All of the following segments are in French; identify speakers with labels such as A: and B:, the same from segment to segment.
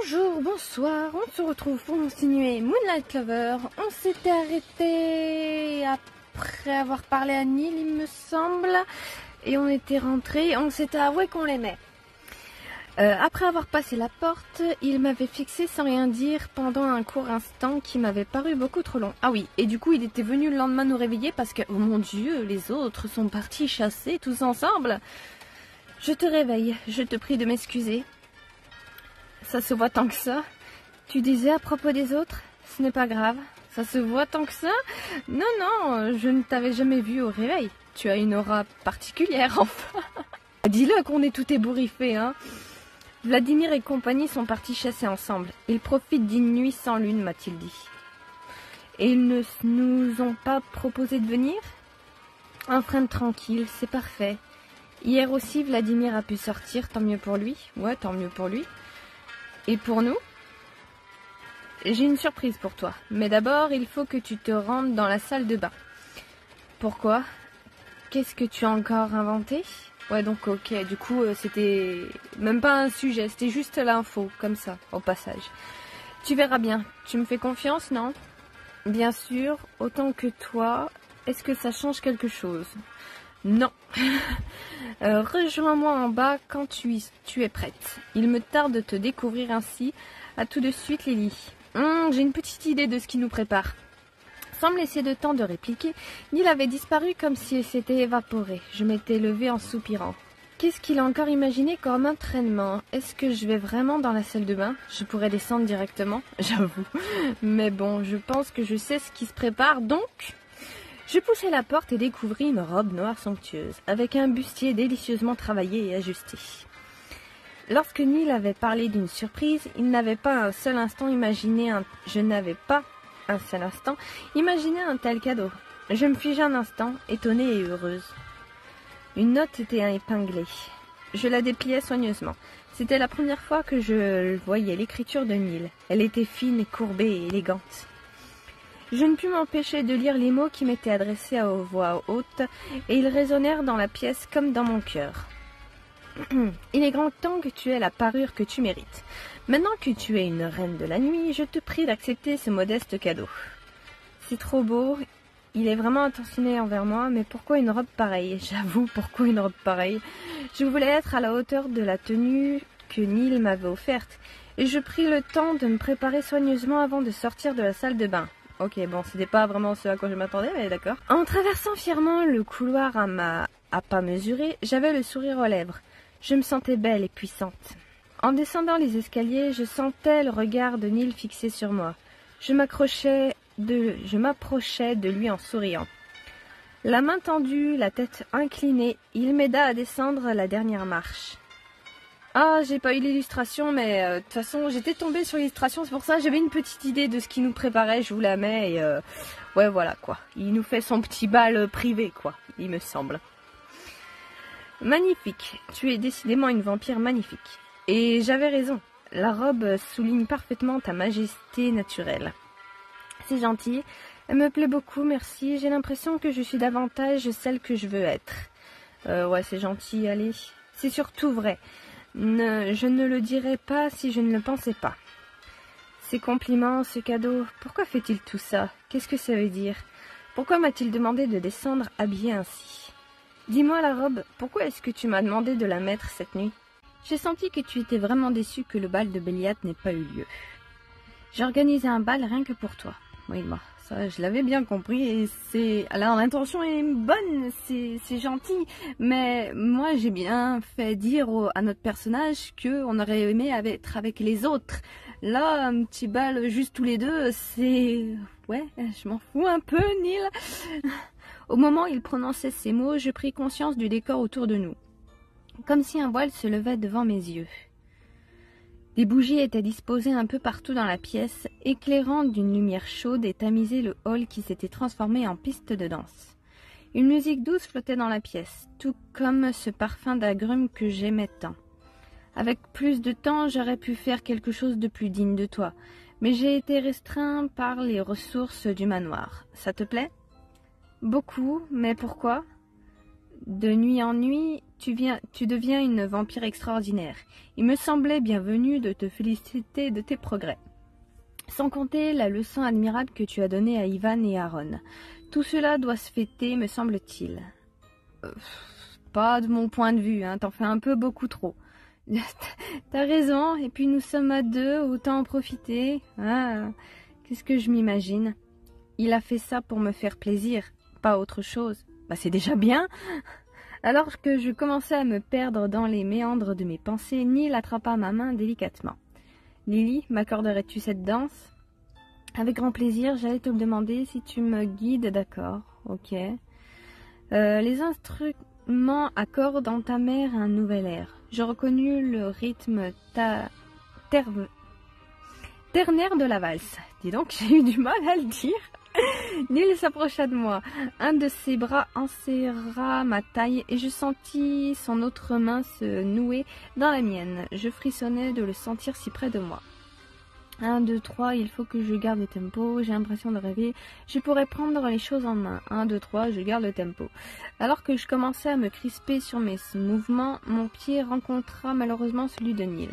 A: Bonjour, bonsoir, on se retrouve pour continuer Moonlight Clover. On s'était arrêté après avoir parlé à Neil, il me semble, et on était rentré, on s'était avoué qu'on l'aimait. Après avoir passé la porte, il m'avait fixé sans rien dire pendant un court instant qui m'avait paru beaucoup trop long. Ah oui, et du coup il était venu le lendemain nous réveiller parce que, oh mon Dieu, les autres sont partis chasser tous ensemble. Je te réveille, je te prie de m'excuser. Ça se voit tant que ça. Tu disais à propos des autres, ce n'est pas grave. Ça se voit tant que ça? Non, non, je ne t'avais jamais vu au réveil. Tu as une aura particulière, enfin. Dis-le qu'on est tout ébouriffé, hein. Vladimir et compagnie sont partis chasser ensemble. Ils profitent d'une nuit sans lune, m'a-t-il dit. Et ils ne nous ont pas proposé de venir? Un frein tranquille, c'est parfait. Hier aussi, Vladimir a pu sortir, tant mieux pour lui. Ouais, tant mieux pour lui. Et pour nous? J'ai une surprise pour toi. Mais d'abord, il faut que tu te rendes dans la salle de bain. Pourquoi? Qu'est-ce que tu as encore inventé? Ouais, donc ok, du coup, c'était même pas un sujet, c'était juste l'info, comme ça, au passage. Tu verras bien. Tu me fais confiance, non? Bien sûr, autant que toi. Est-ce que ça change quelque chose? Non. Rejoins-moi en bas quand tu es prête. Il me tarde de te découvrir ainsi. À tout de suite, Lily. J'ai une petite idée de ce qui nous prépare. Sans me laisser de temps de répliquer, Neil avait disparu comme s'il s'était évaporé. Je m'étais levée en soupirant. Qu'est-ce qu'il a encore imaginé comme entraînement? Est-ce que je vais vraiment dans la salle de bain? Je pourrais descendre directement, j'avoue. Mais bon, je pense que je sais ce qui se prépare, donc... Je poussai la porte et découvris une robe noire somptueuse, avec un bustier délicieusement travaillé et ajusté. Lorsque Neil avait parlé d'une surprise, je n'avais pas un seul instant imaginé un tel cadeau. Je me figeai un instant, étonnée et heureuse. Une note était épinglée. Je la dépliai soigneusement. C'était la première fois que je voyais l'écriture de Neil. Elle était fine, courbée et élégante. Je ne pus m'empêcher de lire les mots qui m'étaient adressés à voix haute, et ils résonnèrent dans la pièce comme dans mon cœur. Il est grand temps que tu aies la parure que tu mérites. Maintenant que tu es une reine de la nuit, je te prie d'accepter ce modeste cadeau. C'est trop beau, il est vraiment attentionné envers moi, mais pourquoi une robe pareille? J'avoue, pourquoi une robe pareille? Je voulais être à la hauteur de la tenue que Neil m'avait offerte, et je pris le temps de me préparer soigneusement avant de sortir de la salle de bain. Ok, bon, c'était pas vraiment ce à quoi je m'attendais, mais d'accord. En traversant fièrement le couloir à pas mesurés, j'avais le sourire aux lèvres. Je me sentais belle et puissante. En descendant les escaliers, je sentais le regard de Neil fixé sur moi. Je m'approchais de lui en souriant. La main tendue, la tête inclinée, il m'aida à descendre la dernière marche. Ah, j'ai pas eu l'illustration, mais de toute façon, j'étais tombée sur l'illustration, c'est pour ça que j'avais une petite idée de ce qui nous préparait, je vous la mets, et ouais, voilà, quoi. Il nous fait son petit bal privé, quoi, il me semble. Magnifique, tu es décidément une vampire magnifique. Et j'avais raison, la robe souligne parfaitement ta majesté naturelle. C'est gentil, elle me plaît beaucoup, merci, j'ai l'impression que je suis davantage celle que je veux être. Ouais, c'est gentil, allez, c'est surtout vrai. Je ne le dirais pas si je ne le pensais pas. Ces compliments, ce cadeau, pourquoi fait-il tout ça? Qu'est-ce que ça veut dire? Pourquoi m'a-t-il demandé de descendre habillée ainsi? Dis-moi la robe, pourquoi est-ce que tu m'as demandé de la mettre cette nuit? J'ai senti que tu étais vraiment déçu que le bal de Béliat n'ait pas eu lieu. J'ai organisé un bal rien que pour toi. Oui, moi, ça, je l'avais bien compris et alors l'intention est bonne, c'est gentil, mais moi j'ai bien fait dire à notre personnage qu'on aurait aimé être avec les autres. Là, un petit bal juste tous les deux, c'est... Ouais, je m'en fous un peu, Neil. Au moment où il prononçait ces mots, je pris conscience du décor autour de nous, comme si un voile se levait devant mes yeux. Des bougies étaient disposées un peu partout dans la pièce, éclairant d'une lumière chaude et tamisait le hall qui s'était transformé en piste de danse. Une musique douce flottait dans la pièce, tout comme ce parfum d'agrumes que j'aimais tant. Avec plus de temps, j'aurais pu faire quelque chose de plus digne de toi, mais j'ai été restreint par les ressources du manoir. Ça te plaît? Beaucoup, mais pourquoi? De nuit en nuit, tu deviens une vampire extraordinaire. Il me semblait bienvenu de te féliciter de tes progrès. Sans compter la leçon admirable que tu as donnée à Ivan et Aaron. Tout cela doit se fêter, me semble-t-il. Pas de mon point de vue, hein, t'en fais un peu beaucoup trop. T'as raison, et puis nous sommes à deux, autant en profiter. Ah, qu'est-ce que je m'imagine? Il a fait ça pour me faire plaisir, pas autre chose. Bah c'est déjà bien. Alors que je commençais à me perdre dans les méandres de mes pensées, Neil attrapa ma main délicatement. Lily, m'accorderais-tu cette danse? Avec grand plaisir, j'allais te le demander si tu me guides, d'accord, ok. Les instruments accordent en ta mère un nouvel air. Je reconnus le rythme ternaire de la valse. Dis donc, j'ai eu du mal à le dire. Neil s'approcha de moi. Un de ses bras enserra ma taille et je sentis son autre main se nouer dans la mienne. Je frissonnais de le sentir si près de moi. 1, 2, 3, il faut que je garde le tempo. J'ai l'impression de rêver. Je pourrais prendre les choses en main. 1, 2, 3, je garde le tempo. Alors que je commençais à me crisper sur mes mouvements, mon pied rencontra malheureusement celui de Neil.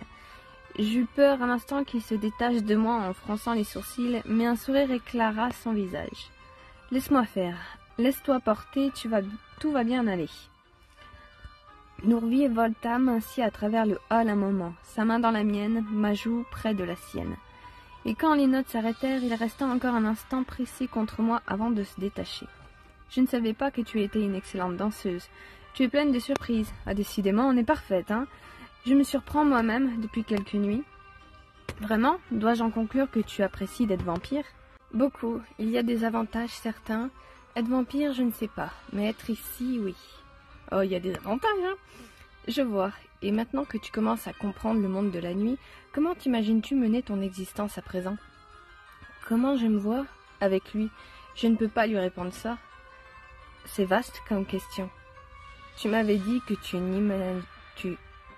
A: J'eus peur un instant qu'il se détache de moi en fronçant les sourcils, mais un sourire éclaira son visage. « Laisse-moi faire. Laisse-toi porter, tout va bien aller. » Nous revoltâmes ainsi à travers le hall un moment, sa main dans la mienne, ma joue près de la sienne. Et quand les notes s'arrêtèrent, il resta encore un instant pressé contre moi avant de se détacher. « Je ne savais pas que tu étais une excellente danseuse. Tu es pleine de surprises. Ah, décidément, on est parfaite, hein. Je me surprends moi-même depuis quelques nuits. Vraiment, dois-je en conclure que tu apprécies d'être vampire? Beaucoup. Il y a des avantages certains. Être vampire, je ne sais pas. Mais être ici, oui. Oh, il y a des avantages, hein. Je vois. Et maintenant que tu commences à comprendre le monde de la nuit, comment t'imagines-tu mener ton existence à présent? Comment je me vois avec lui? Je ne peux pas lui répondre ça. C'est vaste comme question. Tu m'avais dit que tu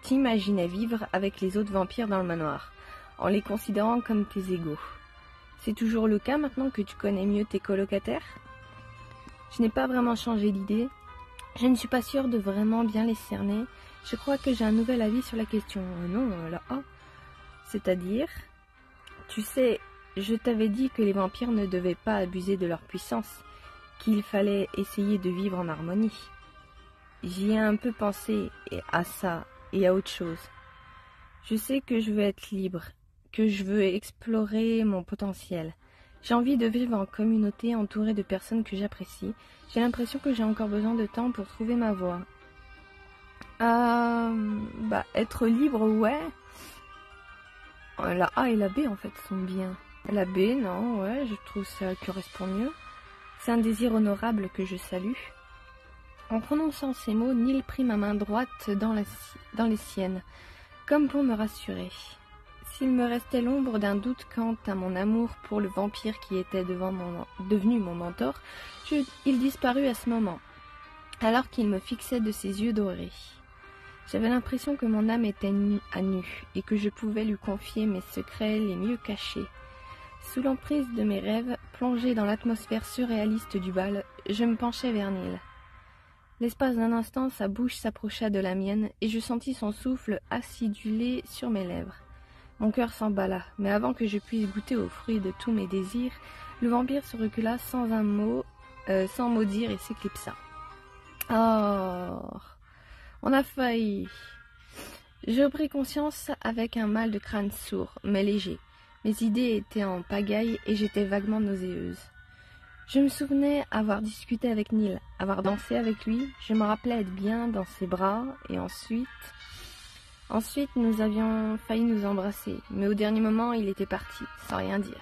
A: t'imaginais vivre avec les autres vampires dans le manoir, en les considérant comme tes égaux. C'est toujours le cas maintenant que tu connais mieux tes colocataires? Je n'ai pas vraiment changé d'idée. Je ne suis pas sûre de vraiment bien les cerner. Je crois que j'ai un nouvel avis sur la question. Non, là, c'est-à-dire, tu sais, je t'avais dit que les vampires ne devaient pas abuser de leur puissance, qu'il fallait essayer de vivre en harmonie. J'y ai un peu pensé à ça et à autre chose. Je sais que je veux être libre, que je veux explorer mon potentiel. J'ai envie de vivre en communauté entourée de personnes que j'apprécie. J'ai l'impression que j'ai encore besoin de temps pour trouver ma voie. Être libre, ouais. La A et la B, en fait, sont bien. La B, non, ouais, je trouve ça correspond mieux. C'est un désir honorable que je salue. En prononçant ces mots, Neil prit ma main droite dans les siennes, comme pour me rassurer. S'il me restait l'ombre d'un doute quant à mon amour pour le vampire qui était devenu mon mentor, il disparut à ce moment, alors qu'il me fixait de ses yeux dorés. J'avais l'impression que mon âme était à nu et que je pouvais lui confier mes secrets les mieux cachés. Sous l'emprise de mes rêves, plongée dans l'atmosphère surréaliste du bal, je me penchai vers Neil. L'espace d'un instant, sa bouche s'approcha de la mienne et je sentis son souffle acidulé sur mes lèvres. Mon cœur s'emballa, mais avant que je puisse goûter au fruit de tous mes désirs, le vampire se recula sans un mot, sans mot dire et s'éclipsa. Oh, on a failli. Je repris conscience avec un mal de crâne sourd, mais léger. Mes idées étaient en pagaille et j'étais vaguement nauséeuse. Je me souvenais avoir discuté avec Neil, avoir dansé avec lui, je me rappelais être bien dans ses bras, et ensuite, nous avions failli nous embrasser, mais au dernier moment, il était parti, sans rien dire.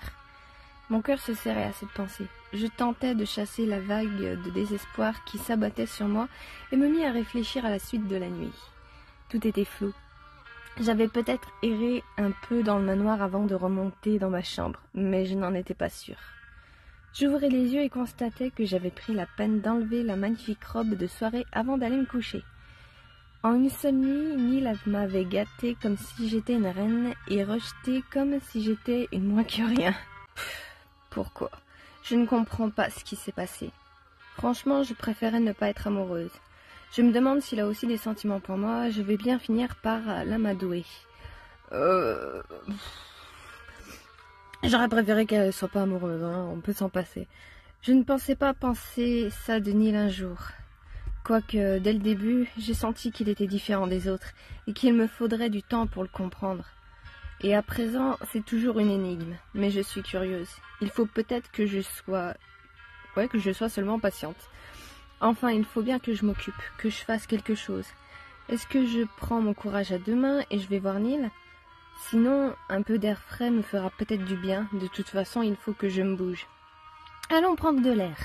A: Mon cœur se serrait à cette pensée. Je tentais de chasser la vague de désespoir qui s'abattait sur moi et me mis à réfléchir à la suite de la nuit. Tout était flou. J'avais peut-être erré un peu dans le manoir avant de remonter dans ma chambre, mais je n'en étais pas sûre. J'ouvrais les yeux et constatais que j'avais pris la peine d'enlever la magnifique robe de soirée avant d'aller me coucher. En une seule nuit, Neil m'avait gâtée comme si j'étais une reine et rejetée comme si j'étais une moins que rien. Pourquoi? Je ne comprends pas ce qui s'est passé. Franchement, je préférais ne pas être amoureuse. Je me demande s'il a aussi des sentiments pour moi. Je vais bien finir par l'amadouer. J'aurais préféré qu'elle soit pas amoureuse, hein. On peut s'en passer. Je ne pensais pas penser ça de Neil un jour. Quoique, dès le début, j'ai senti qu'il était différent des autres et qu'il me faudrait du temps pour le comprendre. Et à présent, c'est toujours une énigme, mais je suis curieuse. Il faut peut-être que je sois seulement patiente. Enfin, il faut bien que je m'occupe, que je fasse quelque chose. Est-ce que je prends mon courage à deux mains et je vais voir Neil ? Sinon, un peu d'air frais me fera peut-être du bien. De toute façon, il faut que je me bouge. Allons prendre de l'air.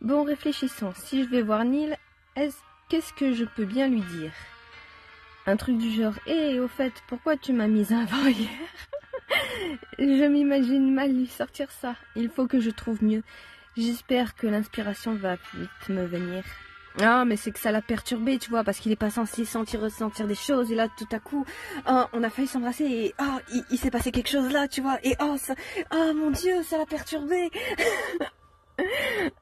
A: Bon, réfléchissons. Si je vais voir Neil, qu'est-ce que je peux bien lui dire ? Un truc du genre « Hé, au fait, pourquoi tu m'as mise avant hier ?» Je m'imagine mal lui sortir ça. Il faut que je trouve mieux. J'espère que l'inspiration va vite me venir. Ah, mais c'est que ça l'a perturbé, tu vois, parce qu'il est pas censé ressentir des choses, et là, tout à coup, on a failli s'embrasser, et il s'est passé quelque chose là, tu vois, et mon Dieu, ça l'a perturbé.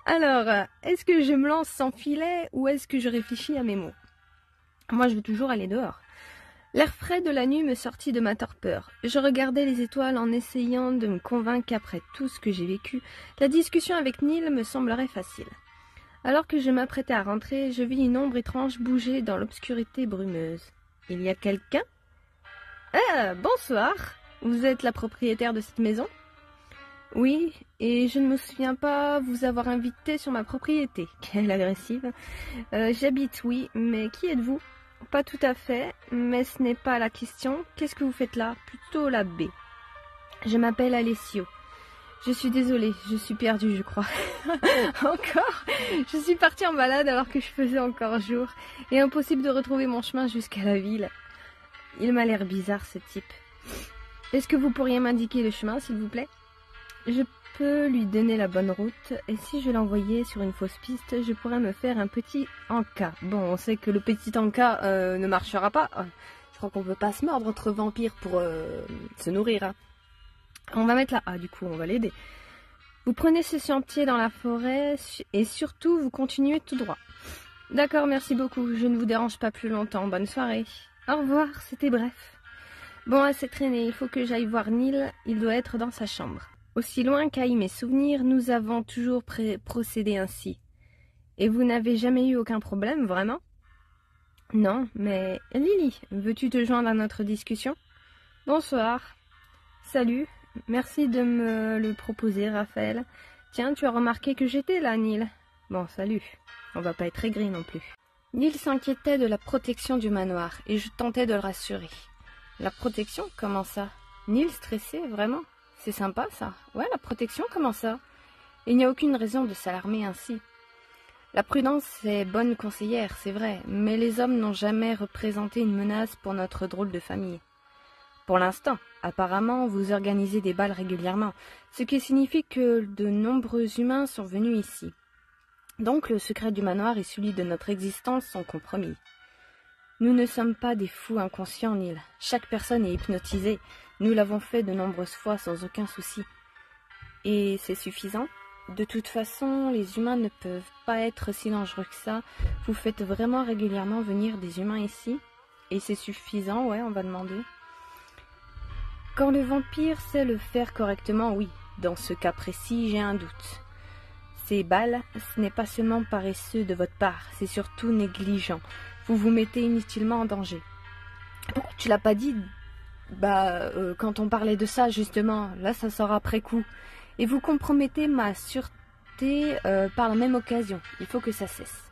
A: Alors, est-ce que je me lance sans filet, ou est-ce que je réfléchis à mes mots ? Moi, je veux toujours aller dehors. L'air frais de la nuit me sortit de ma torpeur. Je regardais les étoiles en essayant de me convaincre qu'après tout ce que j'ai vécu, la discussion avec Neil me semblerait facile. Alors que je m'apprêtais à rentrer, je vis une ombre étrange bouger dans l'obscurité brumeuse. Il y a quelqu'un ? Ah, bonsoir. Vous êtes la propriétaire de cette maison ? Oui, et je ne me souviens pas vous avoir invité sur ma propriété. Quelle agressive. J'habite, oui, mais qui êtes-vous ? Pas tout à fait, mais ce n'est pas la question. Qu'est-ce que vous faites là ? Plutôt la baie. Je m'appelle Alessio. Je suis désolée, je suis perdue, je crois. Encore ? Je suis partie en balade alors que je faisais encore jour, et impossible de retrouver mon chemin jusqu'à la ville. Il m'a l'air bizarre, ce type. Est-ce que vous pourriez m'indiquer le chemin, s'il vous plaît ? Je peux lui donner la bonne route, et si je l'envoyais sur une fausse piste, je pourrais me faire un petit encas. Bon, on sait que le petit encas ne marchera pas. Je crois qu'on ne peut pas se mordre entre vampires pour se nourrir, hein. On va mettre là. Ah, du coup, on va l'aider. Vous prenez ce sentier dans la forêt et surtout, vous continuez tout droit. D'accord, merci beaucoup. Je ne vous dérange pas plus longtemps. Bonne soirée. Au revoir, c'était bref. Bon, assez traîné. Il faut que j'aille voir Neil. Il doit être dans sa chambre. Aussi loin qu'aillent mes souvenirs, nous avons toujours procédé ainsi. Et vous n'avez jamais eu aucun problème, vraiment ? Non, mais... Lily, veux-tu te joindre à notre discussion ? Bonsoir. Salut. Merci de me le proposer, Raphaël. Tiens, tu as remarqué que j'étais là, Neil. Bon, salut. On va pas être aigris non plus. Neil s'inquiétait de la protection du manoir, et je tentais de le rassurer. La protection, comment ça ? Neil stressé, vraiment ? C'est sympa, ça. Ouais, la protection, comment ça ? Il n'y a aucune raison de s'alarmer ainsi. La prudence est bonne conseillère, c'est vrai, mais les hommes n'ont jamais représenté une menace pour notre drôle de famille. Pour l'instant, apparemment, vous organisez des bals régulièrement, ce qui signifie que de nombreux humains sont venus ici. Donc le secret du manoir et celui de notre existence sont compromis. Nous ne sommes pas des fous inconscients, Neil. Chaque personne est hypnotisée. Nous l'avons fait de nombreuses fois sans aucun souci. Et c'est suffisant ? De toute façon, les humains ne peuvent pas être si dangereux que ça. Vous faites vraiment régulièrement venir des humains ici ? Et c'est suffisant, ouais, on va demander. Quand le vampire sait le faire correctement, oui. Dans ce cas précis, j'ai un doute. Ces balles, ce n'est pas seulement paresseux de votre part, c'est surtout négligent. Vous vous mettez inutilement en danger. Pourquoi tu l'as pas dit ? Quand on parlait de ça, justement, là, ça sort après coup. Et vous compromettez ma sûreté par la même occasion. Il faut que ça cesse.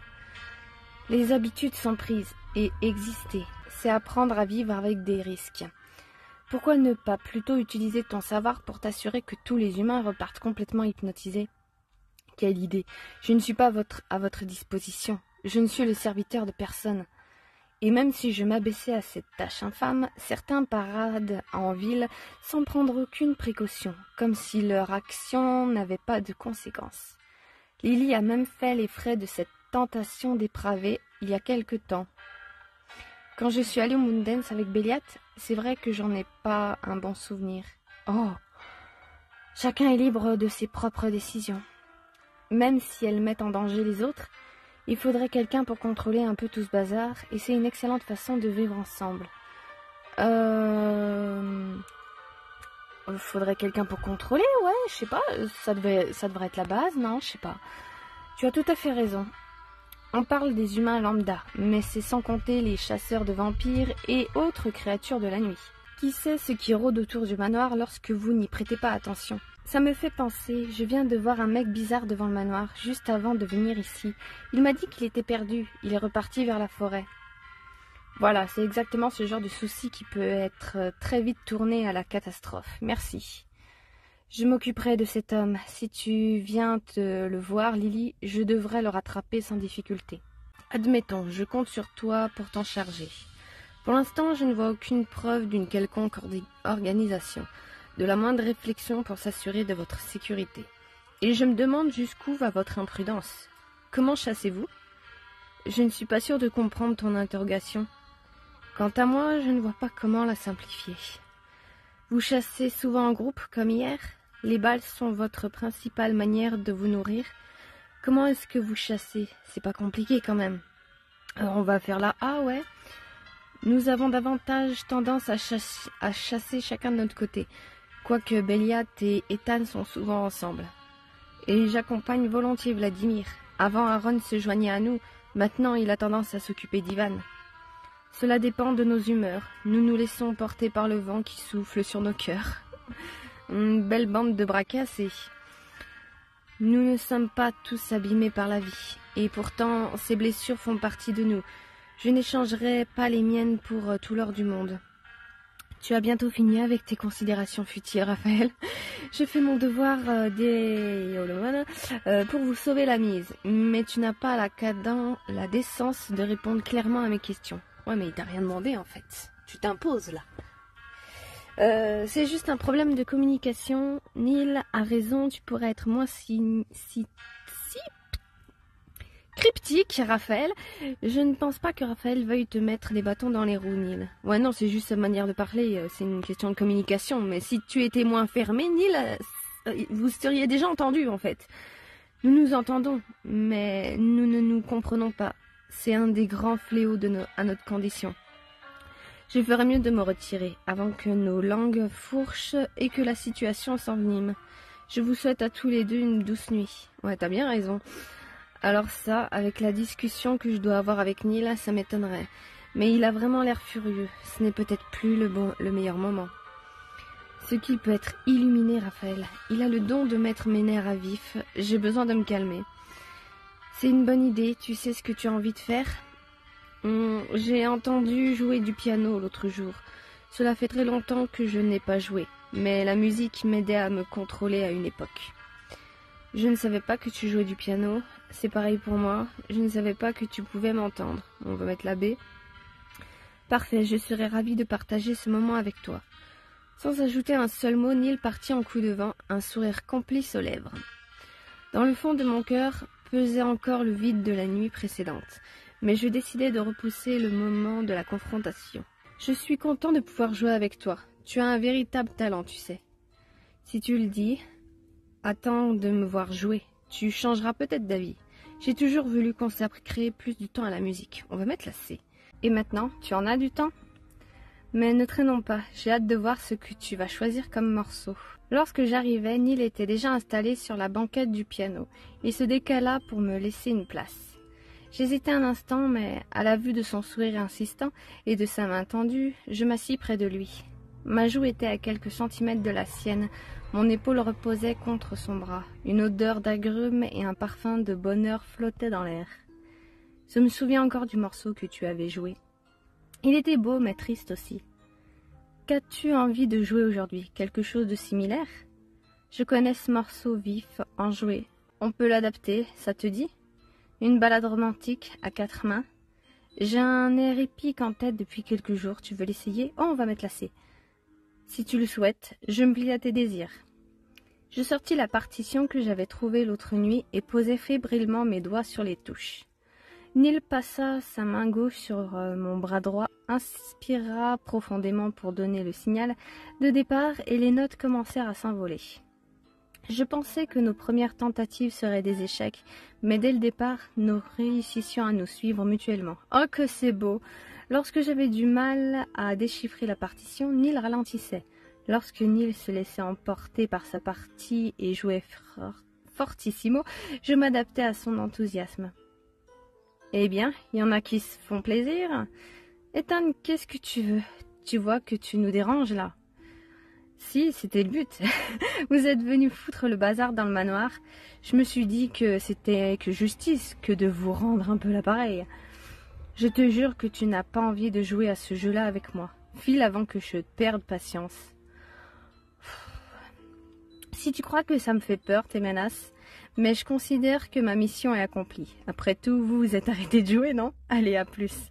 A: Les habitudes sont prises, et exister, c'est apprendre à vivre avec des risques. Pourquoi ne pas plutôt utiliser ton savoir pour t'assurer que tous les humains repartent complètement hypnotisés ? Quelle idée ! Je ne suis pas à votre disposition. Je ne suis le serviteur de personne. Et même si je m'abaissais à cette tâche infâme, certains paradent en ville sans prendre aucune précaution, comme si leur action n'avait pas de conséquences. Lily a même fait les frais de cette tentation dépravée il y a quelque temps. Quand je suis allée au Moondance avec Béliat, c'est vrai que j'en ai pas un bon souvenir. Oh ! Chacun est libre de ses propres décisions. Même si elles mettent en danger les autres, Il faudrait quelqu'un pour contrôler un peu tout ce bazar, et c'est une excellente façon de vivre ensemble. Faudrait quelqu'un pour contrôler, ouais, je sais pas, ça devrait être la base, non, je sais pas. Tu as tout à fait raison. On parle des humains lambda, mais c'est sans compter les chasseurs de vampires et autres créatures de la nuit. Qui sait ce qui rôde autour du manoir lorsque vous n'y prêtez pas attention? Ça me fait penser, je viens de voir un mec bizarre devant le manoir, juste avant de venir ici. Il m'a dit qu'il était perdu, il est reparti vers la forêt. Voilà, c'est exactement ce genre de souci qui peut être très vite tourné à la catastrophe. Merci. Je m'occuperai de cet homme. Si tu viens te le voir, Lily, je devrais le rattraper sans difficulté. Admettons, je compte sur toi pour t'en charger. Pour l'instant, je ne vois aucune preuve d'une quelconque organisation, de la moindre réflexion pour s'assurer de votre sécurité. Et je me demande jusqu'où va votre imprudence. Comment chassez-vous? Je ne suis pas sûre de comprendre ton interrogation. Quant à moi, je ne vois pas comment la simplifier. Vous chassez souvent en groupe, comme hier? Les balles sont votre principale manière de vous nourrir. Comment est-ce que vous chassez? C'est pas compliqué quand même. Alors on va faire la A, ouais. Nous avons davantage tendance à chasser chacun de notre côté, quoique Béliat et Ethan sont souvent ensemble. Et j'accompagne volontiers Vladimir. Avant, Aaron se joignait à nous, maintenant il a tendance à s'occuper d'Ivan. Cela dépend de nos humeurs. Nous nous laissons porter par le vent qui souffle sur nos cœurs. Une belle bande de bras cassés. Nous ne sommes pas tous abîmés par la vie. Et pourtant, ces blessures font partie de nous. Je n'échangerai pas les miennes pour tout l'or du monde. Tu as bientôt fini avec tes considérations futiles, Raphaël. Je fais mon devoir pour vous sauver la mise. Mais tu n'as pas la décence de répondre clairement à mes questions. Ouais, mais il t'a rien demandé en fait. Tu t'imposes là. C'est juste un problème de communication. Neil a raison, tu pourrais être moins si cryptique, Raphaël. Je ne pense pas que Raphaël veuille te mettre des bâtons dans les roues, Neil. Ouais, non, c'est juste sa manière de parler. C'est une question de communication. Mais si tu étais moins fermé, Neil, vous seriez déjà entendu en fait. Nous nous entendons, mais nous ne nous comprenons pas. C'est un des grands fléaux à notre condition. Je ferais mieux de me retirer avant que nos langues fourchent et que la situation s'envenime. Je vous souhaite à tous les deux une douce nuit. Ouais, t'as bien raison. Alors ça, avec la discussion que je dois avoir avec Neil, ça m'étonnerait. Mais il a vraiment l'air furieux. Ce n'est peut-être plus le meilleur moment. Ce qui peut être illuminé, Raphaël. Il a le don de mettre mes nerfs à vif. J'ai besoin de me calmer. C'est une bonne idée, tu sais ce que tu as envie de faire? J'ai entendu jouer du piano l'autre jour. Cela fait très longtemps que je n'ai pas joué, mais la musique m'aidait à me contrôler à une époque. Je ne savais pas que tu jouais du piano, c'est pareil pour moi, je ne savais pas que tu pouvais m'entendre. On va mettre la B. Parfait, je serais ravie de partager ce moment avec toi. Sans ajouter un seul mot, Neil partit en coup de vent, un sourire complice aux lèvres. Dans le fond de mon cœur pesait encore le vide de la nuit précédente, mais je décidai de repousser le moment de la confrontation. Je suis content de pouvoir jouer avec toi. Tu as un véritable talent, tu sais. Si tu le dis, attends de me voir jouer. Tu changeras peut-être d'avis. J'ai toujours voulu consacrer plus du temps à la musique. On va mettre la C. Et maintenant, tu en as du temps? Mais ne traînons pas, j'ai hâte de voir ce que tu vas choisir comme morceau. Lorsque j'arrivai, Neil était déjà installé sur la banquette du piano. Il se décala pour me laisser une place. J'hésitai un instant, mais à la vue de son sourire insistant et de sa main tendue, je m'assis près de lui. Ma joue était à quelques centimètres de la sienne, mon épaule reposait contre son bras. Une odeur d'agrumes et un parfum de bonheur flottaient dans l'air. Je me souviens encore du morceau que tu avais joué. Il était beau, mais triste aussi. Qu'as-tu envie de jouer aujourd'hui? Quelque chose de similaire? Je connais ce morceau vif, enjoué. On peut l'adapter, ça te dit? Une balade romantique à 4 mains. J'ai un air épique en tête depuis quelques jours. Tu veux l'essayer? Oh, on va mettre la C. Si tu le souhaites, je me plie à tes désirs. Je sortis la partition que j'avais trouvée l'autre nuit et posai fébrilement mes doigts sur les touches. Neil passa sa main gauche sur mon bras droit, inspira profondément pour donner le signal de départ et les notes commencèrent à s'envoler. Je pensais que nos premières tentatives seraient des échecs, mais dès le départ, nous réussissions à nous suivre mutuellement. Oh que c'est beau! Lorsque j'avais du mal à déchiffrer la partition, Neil ralentissait. Lorsque Neil se laissait emporter par sa partie et jouait fortissimo, je m'adaptais à son enthousiasme. Eh bien, il y en a qui se font plaisir. Ethan, qu'est-ce que tu veux? Tu vois que tu nous déranges là. Si, c'était le but. Vous êtes venu foutre le bazar dans le manoir. Je me suis dit que c'était que justice que de vous rendre un peu l'appareil. Je te jure que tu n'as pas envie de jouer à ce jeu-là avec moi. File avant que je perde patience. Si tu crois que ça me fait peur, tes menaces, mais je considère que ma mission est accomplie. Après tout, vous vous êtes arrêté de jouer, non? Allez, à plus.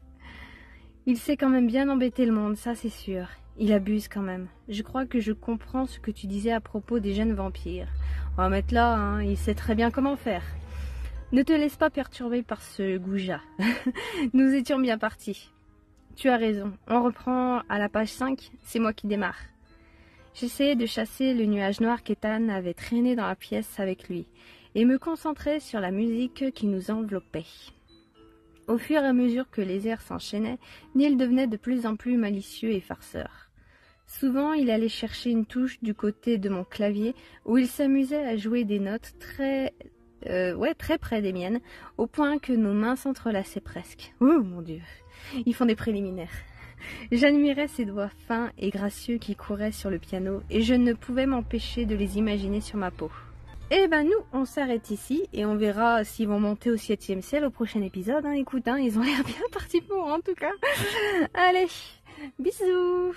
A: Il sait quand même bien embêter le monde, ça c'est sûr. Il abuse quand même. Je crois que je comprends ce que tu disais à propos des jeunes vampires. On va mettre là, hein, il sait très bien comment faire. Ne te laisse pas perturber par ce goujat. Nous étions bien partis. Tu as raison. On reprend à la page 5, c'est moi qui démarre. J'essayais de chasser le nuage noir qu'Ethan avait traîné dans la pièce avec lui et me concentrais sur la musique qui nous enveloppait. Au fur et à mesure que les airs s'enchaînaient, Neil devenait de plus en plus malicieux et farceur. Souvent, il allait chercher une touche du côté de mon clavier où il s'amusait à jouer des notes très près des miennes, au point que nos mains s'entrelaçaient presque. Oh mon Dieu, ils font des préliminaires. J'admirais ses doigts fins et gracieux qui couraient sur le piano et je ne pouvais m'empêcher de les imaginer sur ma peau. Eh ben nous, on s'arrête ici et on verra s'ils vont monter au 7e ciel au prochain épisode. Écoute, ils ont l'air bien partis pour en tout cas. Allez, bisous!